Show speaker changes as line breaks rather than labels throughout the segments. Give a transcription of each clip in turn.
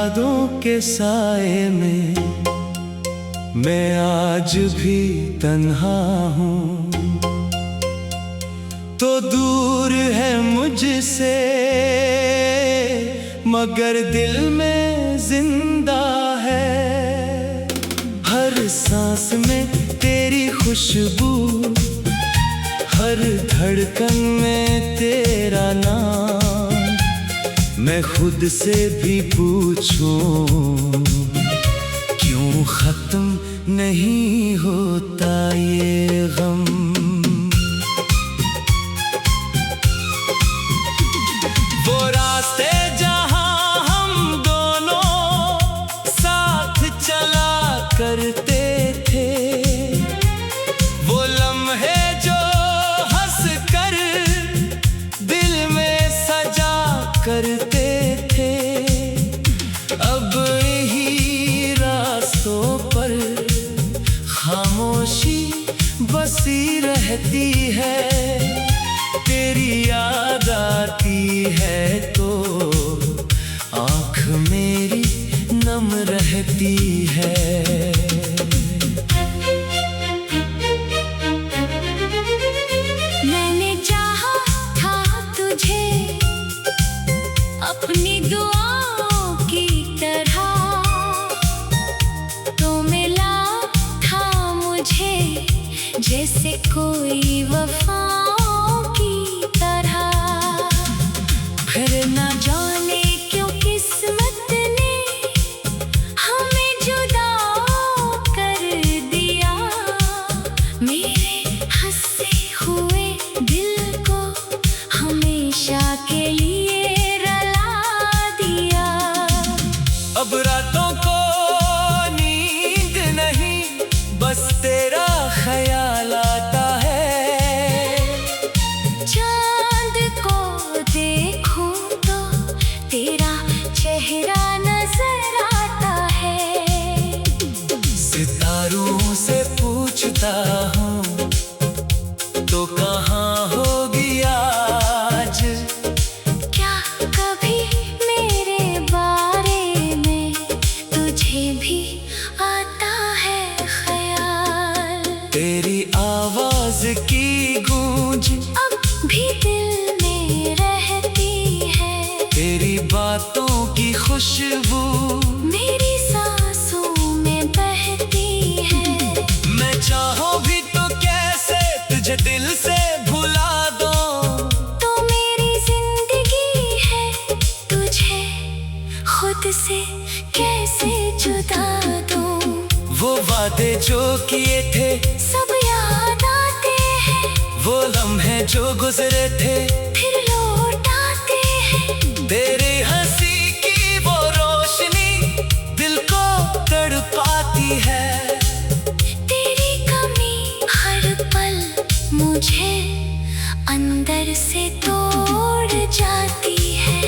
यादों के साए में मैं आज भी तन्हा हूँ, तो दूर है मुझसे मगर दिल में जिंदा है। हर सांस में तेरी खुशबू, हर धड़कन में तेरा नाम। मैं खुद से भी पूछूं क्यों खत्म नहीं होता ये गम। वो रास्ते जहां हम दोनों साथ चला करते थे, वो लम्हे जो हंस कर दिल में सजा करते थे। अब यही रास्तों पर खामोशी बसी रहती है। तेरी याद आती है तो आँख मेरी नम रहती है।
मैंने चाहा था तुझे अपनी दुआओं की तरह, तो मिला था मुझे जैसे कोई वफाओं की तरह। फिर न जाने क्यों किस्मत ने हमें जुदा कर दिया। मेरे हंसे हुए दिल को हमेशा के लिए रुला दिया।
अब रातों को नींद नहीं, बस तेरा ख्याल आता है।
चांद को देखूं तो तेरा चेहरा नजर आता है।
सितारों से पूछता हूँ तो कहाँ होगी आज।
क्या कभी मेरे बारे में तुझे भी आता है ख्याल।
तेरी आवाज की गूंज
अब भी दिल में रहती है।
तेरी बातों की खुशबू
मेरी सांसों में बहती है।
मैं चाहूं भी तो कैसे तुझे दिल से भुला दूं।
तो मेरी जिंदगी है, तुझे खुद से कैसे जुदा दूं।
वो वादे जो किए थे
सब याद आते हैं,
वो लम्हे जो गुजरे थे
फिर लौट आते हैं।
तेरी हंसी की वो रोशनी दिल को तड़पाती है।
तेरी कमी हर पल मुझे अंदर से तोड़ जाती है।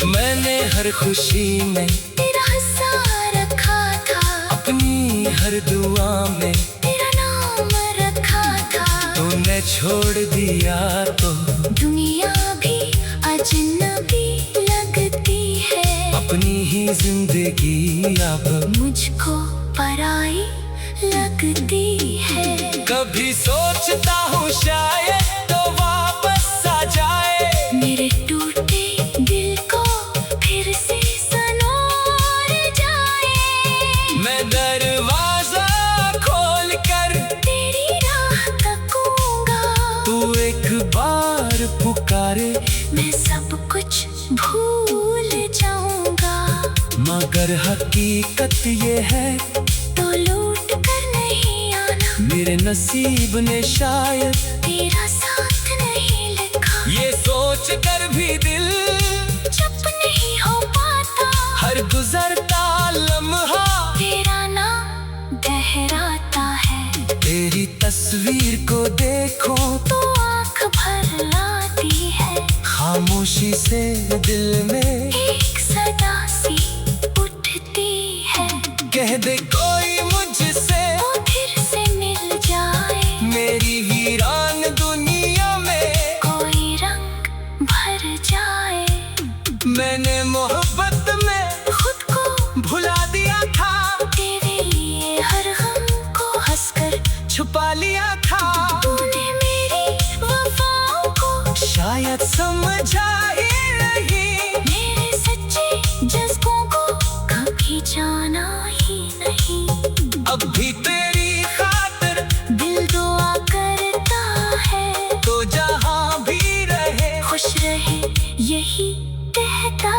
मैंने हर खुशी में
तेरा हिस्सा रखा था,
अपनी हर दुआ में
तेरा नाम रखा था।
तूने छोड़ दिया तो
दुनिया भी अजनबी लगती है।
अपनी ही जिंदगी अब
मुझको पराई लगती है।
कभी सोचता हूँ शायद तो वापस आ जाए।
मेरे टूटे दिल को फिर से संवार जाए।
मैं दरवाजा खोल कर
तेरी राह तकूंगा।
तू एक बार पुकारे
मैं सब कुछ भूल जाऊंगा।
मगर हकीकत ये है
तो लौट कर नहीं आना।
मेरे नसीब ने शायद
तेरा साथ नहीं लिखा।
ये सोच कर भी दिल
चुप नहीं हो पाता।
हर गुजरता लम्हा
तेरा नाम दोहराता है।
तेरी तस्वीर को देखो
तो आँख भर लाती है।
खामोशी से दिल में
एक सदा सी उठती है।
कह दे कोई मुझसे
वो फिर से मिल जाए।
मेरी वीरान दुनिया में
कोई रंग भर जाए।
मैंने मोहब्बत में अब भी तेरी खातिर
दिल दुआ करता है,
तो जहां भी रहे
खुश रहे यही कहता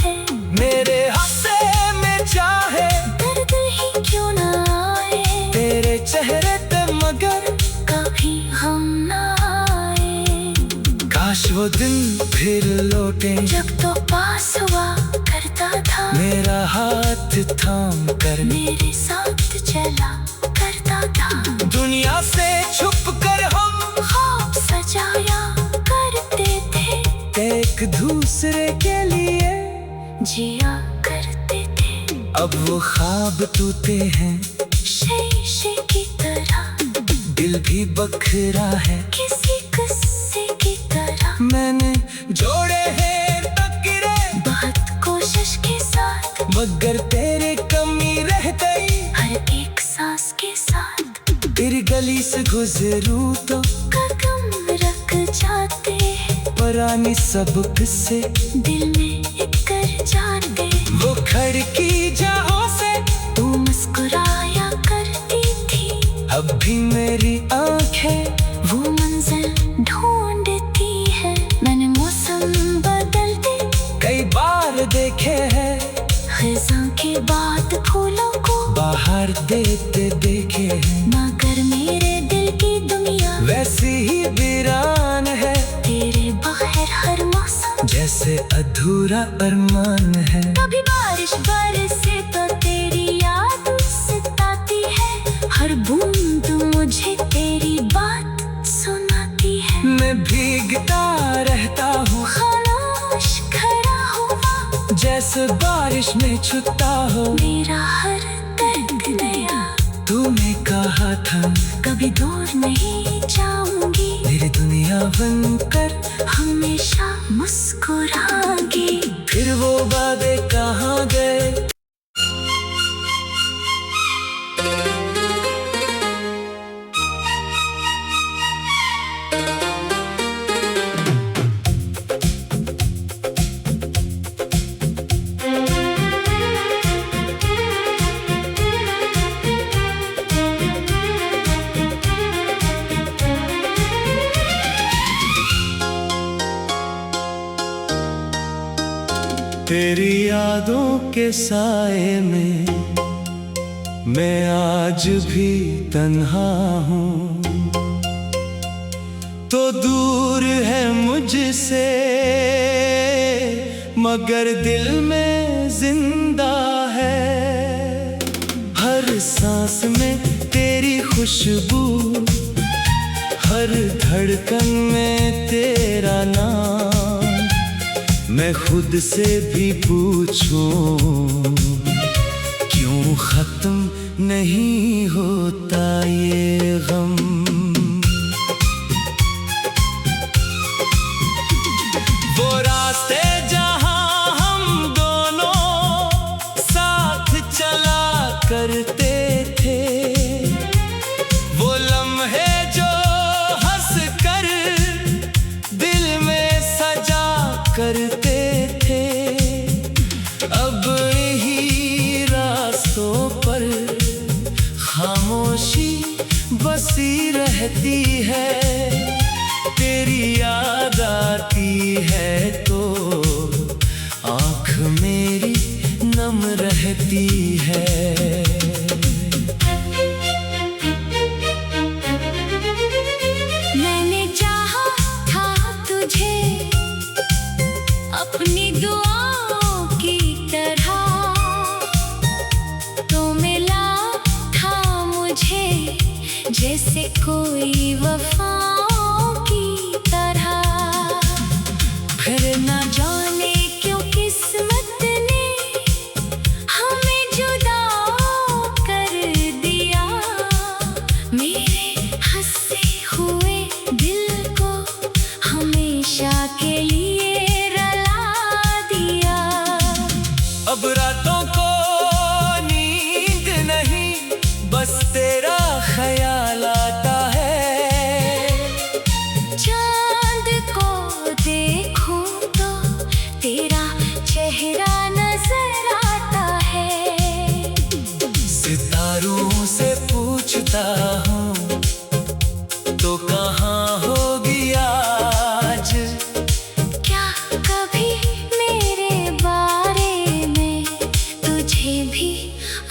है।
मेरे हंसे में चाहे
दर्द ही क्यों ना आए,
तेरे चेहरे पे मगर
कभी हम ना आए।
काश वो दिन फिर लौटे
जब तो पास हुआ करता था,
मेरा हाथ थाम कर
मेरे साथ चला करता था।
दुनिया से छुप कर हम
ख्वाब सजाया करते थे,
एक दूसरे के लिए
जिया करते थे।
अब वो ख्वाब टूटे हैं,
शीशे की तरह,
दिल भी बखरा है।
किसी किस्से की तरह
मैंने जोड़े हैं तकरे
बहुत कोशिश के साथ,
मगर तेरे कमी रह गई।
हर एक सांस के साथ
तेरी गली से गुजरूं तो
कदम रख जाते हैं,
पुरानी सबक से
दिल में कर जाते।
वो खिड़की जहाँ से
तू मुस्कुराया करती थी,
अब भी मेरी आंखें
वो मंजिल ढूंढती है। मैंने मौसम बदलते
कई बार देखे हैं,
खिज़ां के बाद फूलों को
बाहर देते देखे हैं।
मगर मेरे दिल की दुनिया
वैसी ही वीरान है,
तेरे बगैर हर मौसम
जैसे अधूरा अरमान है।
कभी बारिश बरसे तो तेरी याद सताती है, हर बूंद मुझे तेरी बात सुनाती है।
मैं भीगता रहता हूँ
खामोश खड़ा हुआ,
जैसे बारिश में छुपता हो।
मेरा हर दर्द नया,
तूने कहा था
कभी दूर नहीं जाऊंगी,
मेरी दुनिया बनकर
हमेशा मुस्कुराऊंगी।
फिर वो वादे कहाँ गए। तेरी यादों के साए में मैं आज भी तन्हा हूँ, तो दूर है मुझसे मगर दिल में जिंदा है। हर सांस में तेरी खुशबू, हर धड़कन में तेरा नाम। मैं खुद से भी पूछूं क्यों खत्म नहीं होता ये गम। वो रास्ते जहां हम दोनों साथ चला करते थे, वो लम्हे जो हंस कर दिल में सजा करते थे। अब यही रास्तों पर खामोशी बसी रहती है, तेरी याद आती है तो आँख मेरी नम रहती है।
मैंने चाहा था तुझे अपनी दुआओं की तरह, तो मिला था मुझे जैसे कोई वफाओं की तरह। फिर ना जाने क्यों किस्मत ने हमें जुदा कर दिया, मेरे हंसे हुए दिल को हमेशा के लिए रुला दिया।
अब रातों को नींद नहीं, बस तेरा ख्याल आता है।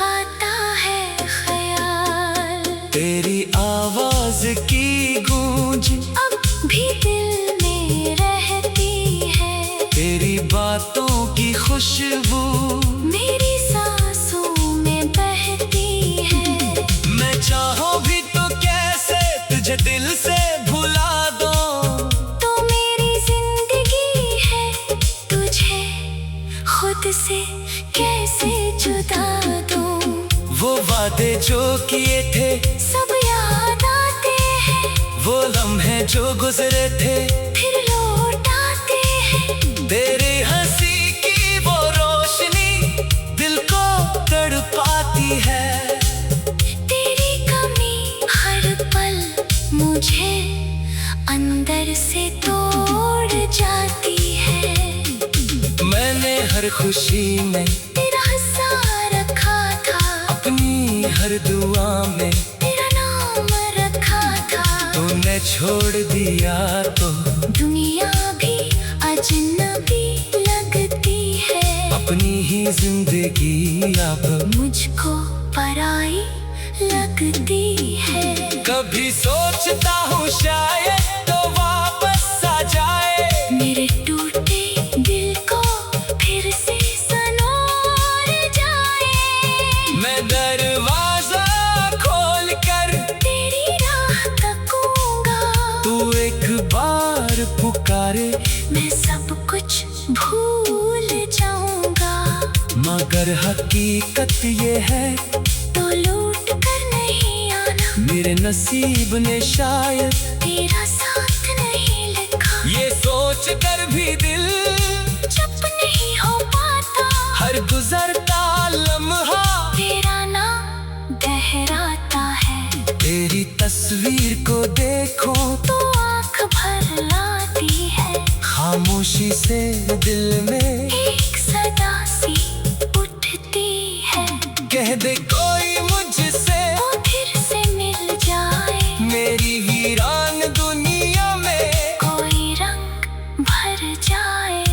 आता है ख्याल,
तेरी आवाज की गूंज
अब भी दिल में रहती है।
तेरी बातों की खुशबू
मेरी सांसों में बहती है।
मैं चाहूं भी तो कैसे तुझे दिल से भुला दूं।
तो मेरी जिंदगी है, तुझे खुद से कैसे जुदा दूं।
वो वादे जो किए थे
सब याद आते हैं,
वो लम्हे जो गुजरे थे
फिर लौट आते हैं।
तेरी हंसी की वो रोशनी दिल को तड़पाती है।
तेरी कमी हर पल मुझे अंदर से तोड़ जाती है।
मैंने हर खुशी में
तेरा हिस्सा रखा था,
अपनी हर दुआ में
तेरा नाम रखा था।
तूने छोड़ दिया तो
दुनिया भी अजनबी लगती है।
अपनी ही जिंदगी अब
मुझको पराई लगती है।
कभी सोचता हूँ शायद तो वापस आ जाए।
मेरे टूटे दिल को फिर से संवार जाए।
मैं दरवाजा खोल कर
तेरी राह तकूंगा,
तू एक बार पुकारे
मैं सब कुछ भूल जाऊंगा।
मगर हकीकत ये है
तो लौट कर नहीं आना,
मेरे नसीब ने शायद
तेरा साथ नहीं लिखा।
ये सोच कर भी दिल
चुप नहीं हो पाता,
हर गुजरता लम्हा
तेरा नाम दोहराता है।
तेरी तस्वीर को देखो
तो आँख भर लाती है।
खामोशी से दिल में
एक सदा सी उठती है।
कह दे कोई मुझसे
वो फिर से मिल जाए,
मेरी वीरान दुनिया में
कोई रंग भर जाए।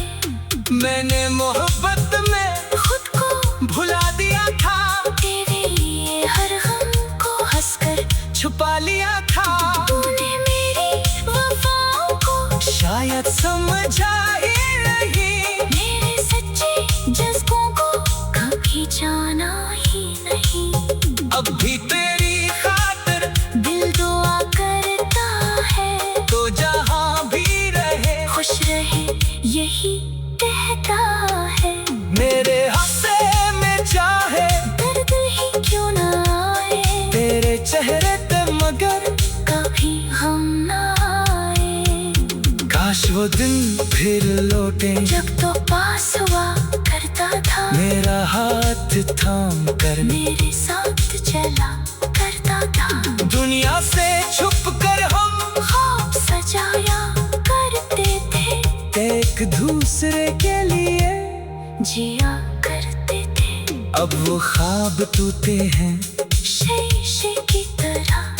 मैंने मोहब्बत में
खुद को
भुला दिया था,
तेरे लिए हर गम को हंसकर
छुपा लिया था।
तूने मेरी वफाओं को
शायद समझा ही नहीं,
मेरे सच्चे जज्बों को कभी जाना ही नहीं।
अब भी तेरी खातिर
दिल दुआ करता है,
तो जहां भी रहे
खुश रहे यही कहता है।
मेरे हंसे में चाहे
दर्द ही क्यों ना आए,
तेरे चेहरे पे मगर
कभी हम ना आए।
काश वो दिन फिर लौटे
जब तो पास हुआ करता था,
मेरा हाथ थाम कर
मेरे साथ चला करता था।
दुनिया से छुप कर हम
ख्वाब सजाया करते थे,
एक दूसरे के लिए
जिया करते थे।
अब वो ख्वाब टूटे हैं,
शीशे की तरह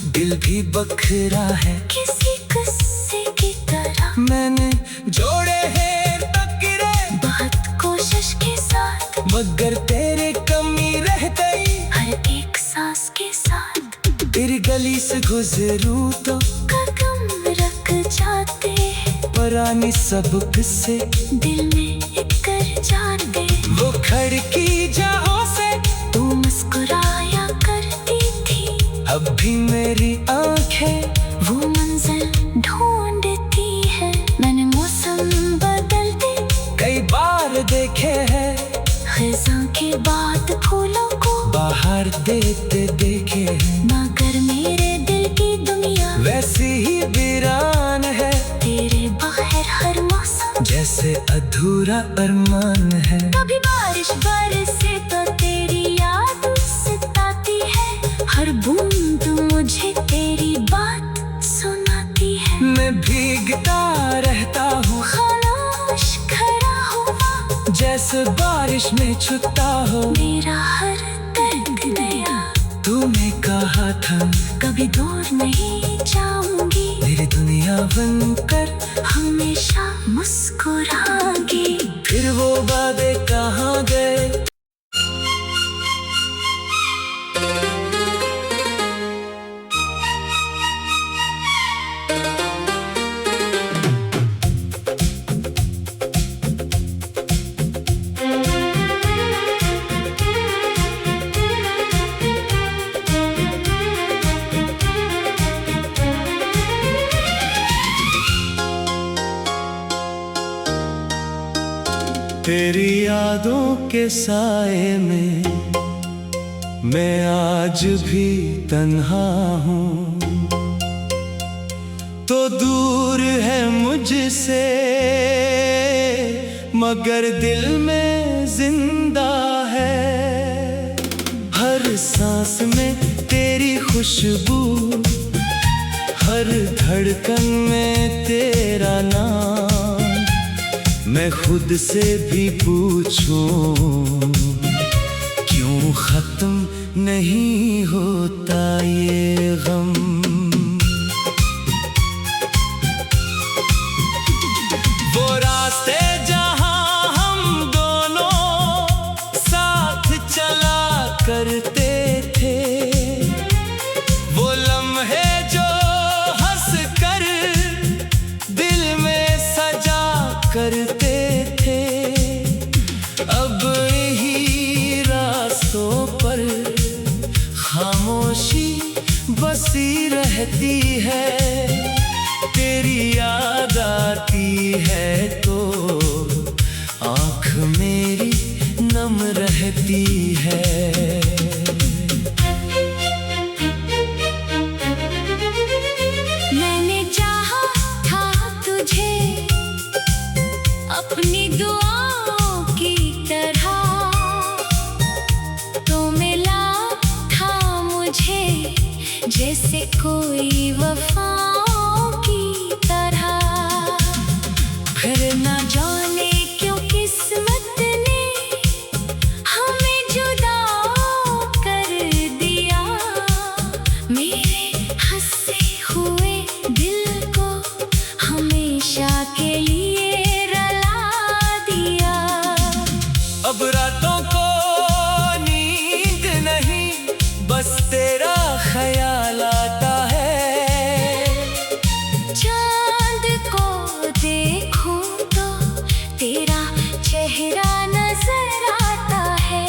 दिल भी बखरा है।
किसी किस्से की तरह
मैंने जोड़े हैं तकरे
बहुत कोशिश के साथ,
मगर तेरे कमी रह गई।
हर एक सांस के साथ
तेरी गली से गुजरूं तो
कदम रख जाते हैं,
पुरानी सब किस्से
दिल में कर जाते।
वो खिड़की जहां से
तू मुस्कुराया करती थी,
अब भी मेरी आंखें
वो मंजिल ढूंढती है। मैंने मौसम बदलते
कई बार देखे हैं,
खिज़ां के बाद फूलों को
बाहर देते देखे हैं।
मगर मेरे दिल की दुनिया
वैसी ही वीरान है,
तेरे बगैर हर मौसम
जैसे अधूरा अरमान है।
कभी बारिश बरसे तो तेरी याद सताती है, हर बूंद मुझे तेरी बात सुनाती है।
मैं भीगता रहता हूँ
खामोश खड़ा हुआ,
जैसे बारिश में छुपता हो।
मेरा हर दर्द नया,
तूने कहा था
कभी दूर नहीं जाऊंगी,
मेरी दुनिया बनकर
हमेशा मुस्कुराऊंगी।
फिर वो वादे कहाँ गए। तेरी यादों के साए में मैं आज भी तन्हा हूँ, तो दूर है मुझसे मगर दिल में जिंदा है। हर सांस में तेरी खुशबू, हर धड़कन में तेरा नाम। मैं खुद से भी पूछूं क्यों खत्म नहीं होता ये गम। वो रास्ते जहां हम दोनों साथ चला करते थे, वो लम्हे जो हंस कर दिल में सजा करते थे, अब यही रास्तों पर खामोशी बसी रहती है। तेरी याद आती है तो आँख मेरी नम रहती है।
मैंने चाहा था तुझे अपनी दुआओं की तरह, तो मिला था मुझे जैसे कोई वफाओं की तरह। फिर ना जाने क्यों किस्मत ने हमें जुदा कर दिया, मेरे हंसे हुए दिल को हमेशा के लिए रुला दिया।
अब रातों को नींद नहीं, बस तेरा ख्याल आता है।
चांद को देखूं तो तेरा चेहरा नजर आता है।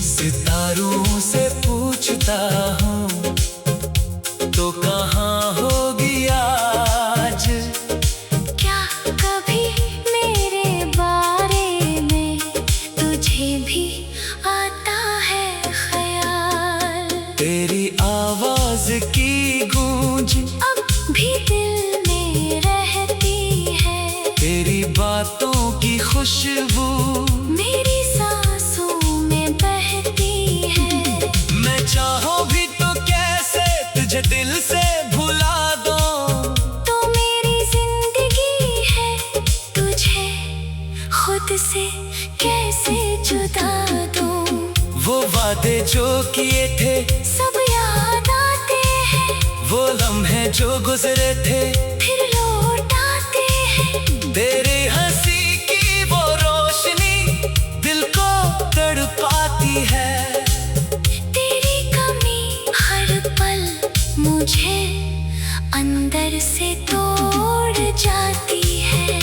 सितारों से पूछता हूँ तो कहाँ होगी आज।
क्या कभी मेरे बारे में तुझे भी आता है ख्याल?
तेरी आवाज की गूंज
अब भी दिल में रहती है,
तेरी बातों की खुशबू
मेरी सांसों में बहती है।
मैं चाहूं भी तो कैसे तुझे दिल से भुला दूं।
तो मेरी जिंदगी है, तुझे खुद से कैसे जुदा दूं?
वो वादे जो किए थे,
सब याद आते हैं,
वो लम्हे जो गुजरे थे,
फिर लौट आते हैं।
तेरी हंसी की वो रोशनी दिल को तड़पाती है।
तेरी कमी हर पल मुझे अंदर से तोड़ जाती है।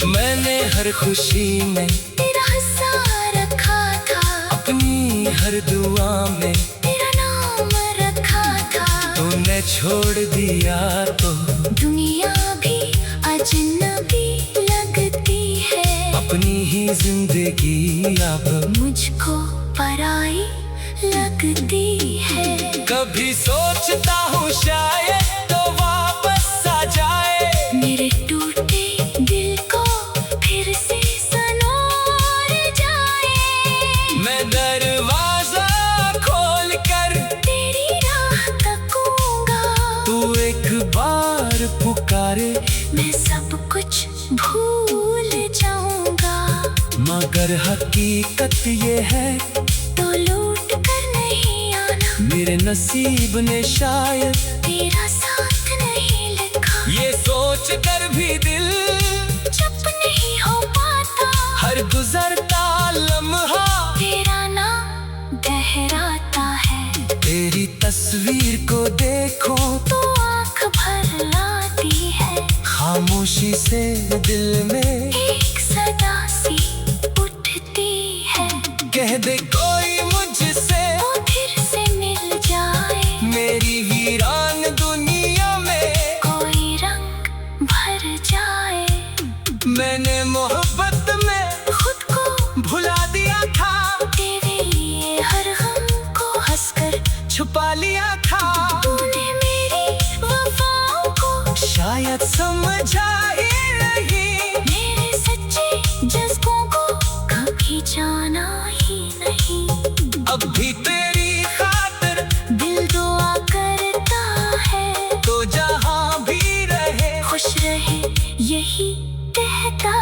मैंने हर खुशी में
तेरा हंसा रखा था,
अपनी हर दुआ में
तेरा नाम रखा था।
तूने छोड़ दिया तो
दुनिया भी अजनबी लगती है,
अपनी ही जिंदगी अब
मुझको पराई लगती है।
कभी सोचता हूँ शायद तो वापस आ जाए,
मेरे टूटे दिल को फिर से संवार जाए।
मैं दरवाजा खोल कर
तेरी राह तकूंगा,
तू एक बार पुकारे,
मैं सब कुछ भूल जाऊंगा।
मगर हकीकत ये है
तो लौट कर नहीं आना,
मेरे नसीब ने शायद
तेरा साथ नहीं लिखा।
ये सोच कर भी दिल
चुप नहीं हो पाता,
हर गुजरता लम्हा
तेरा नाम दोहराता है।
तेरी तस्वीर को देखो
तो आँख भर आती है,
खामोशी से दिल में
एक सदा सी उठती है।
कह दे कोई मुझसे
वो फिर से मिल जाए,
मेरी वीरान दुनिया में
कोई रंग भर जाए।
मैंने मोहब्बत अब भी तेरी खातिर
दिल दुआ करता है,
तो जहां भी रहे
खुश रहे यही कहता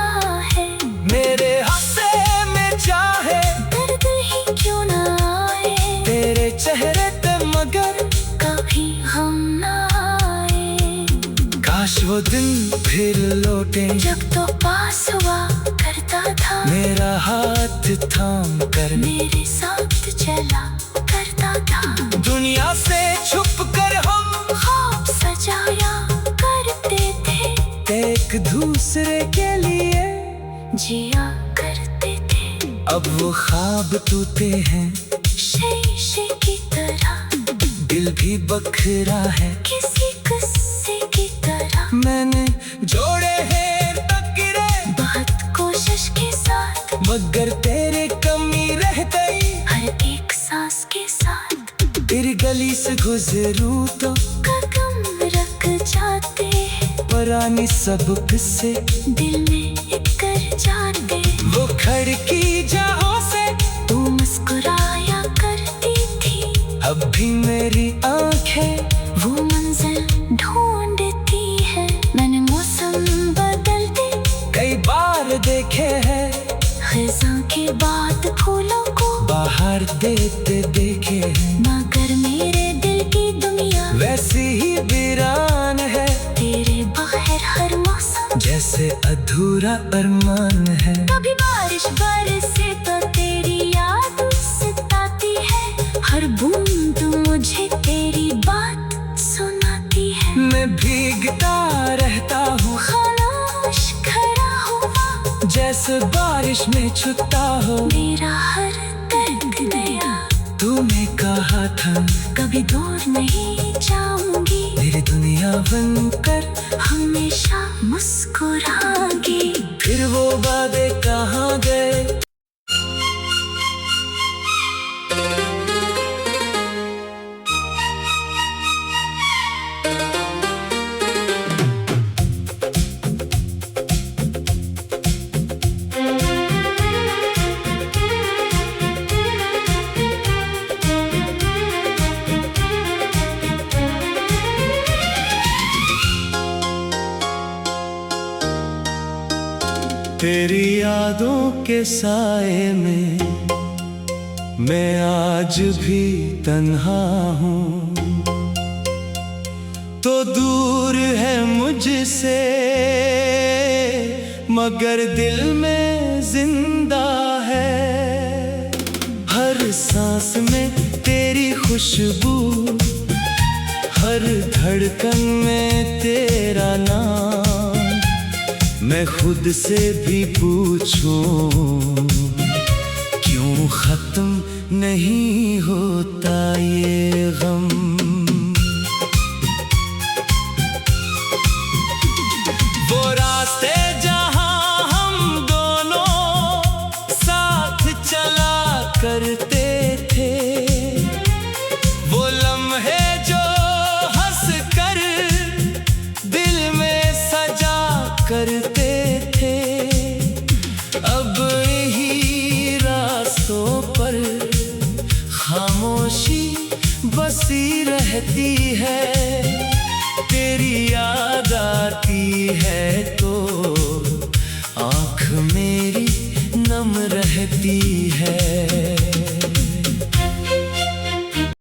है।
मेरे हंसे में चाहे
दर्द ही क्यों ना आए,
तेरे चेहरे पे मगर
कभी हम ना आए।
काश वो दिन फिर लौटे,
जब तो पास हुआ करता था,
मेरा हाथ थाम कर
मेरे साथ चला करता था।
दुनिया से छुप कर हम
ख्वाब सजाया करते थे,
एक दूसरे के लिए
जिया करते थे।
अब वो ख्वाब टूटे हैं,
शीशे की तरह,
दिल भी बखरा है।
किसी किस्से की तरह
मैंने जोड़े हैं तकरे,
बहुत कोशिश के साथ,
मगर तेरे कमी रह गई।
हर एक सांस के साथ
तेरी गली से गुजरूं तो
कदम रख जाते हैं,
पुरानी सब किस्से
दिल में कर जाते।
वो खिड़की जहां से
तू मुस्कुराया करती थी,
अब भी मेरी आंखें
वो मंजिल ढूंढती है। मैंने मौसम बदलते
कई बार देखे हैं,
खिज़ां के बाद फूलों को
बाहर देते देखे हैं।
मगर मेरे दिल की दुनिया
वैसी ही वीरान है,
तेरे बगैर हर मौसम
जैसे अधूरा अरमान है।
कभी बारिश बरसे तो तेरी याद सताती है, हर बूंद मुझे तेरी बात सुनाती है।
मैं भीगता रहता हूँ,
खामोश खड़ा हुआ,
जैसे बारिश में छुपता हो।
मेरा हर दर्द नया,
तूने कहा था
कभी दूर नहीं जाऊंगी,
मेरी दुनिया बनकर
हमेशा मुस्कुराऊंगी।
फिर वो वादे कहाँ गए? तेरी यादों के साए में मैं आज भी तन्हा हूँ, तो दूर है मुझसे मगर दिल में जिंदा है। हर सांस में तेरी खुशबू, हर धड़कन में तेरा नाम। मैं खुद से भी पूछूं, क्यों खत्म नहीं होता ये गम? वो रास्ते जहां हम दोनों साथ चला करते थे, वो लम्हे जो हंस कर दिल में सजा करते थे। अब यही रास्तों पर खामोशी बसी रहती है, तेरी